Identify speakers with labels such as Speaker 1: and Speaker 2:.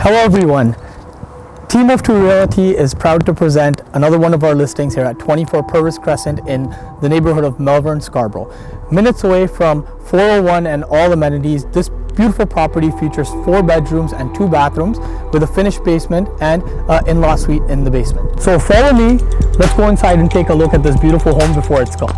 Speaker 1: Hello everyone. Team of Two Realty is proud to present another one of our listings here at 24 Purvis Crescent in the neighborhood of Melbourne, Scarborough. Minutes away from 401 and all amenities, this beautiful property features 4 bedrooms and 2 bathrooms with a finished basement and in-law suite in the basement. So follow me, let's go inside and take a look at this beautiful home before it's gone.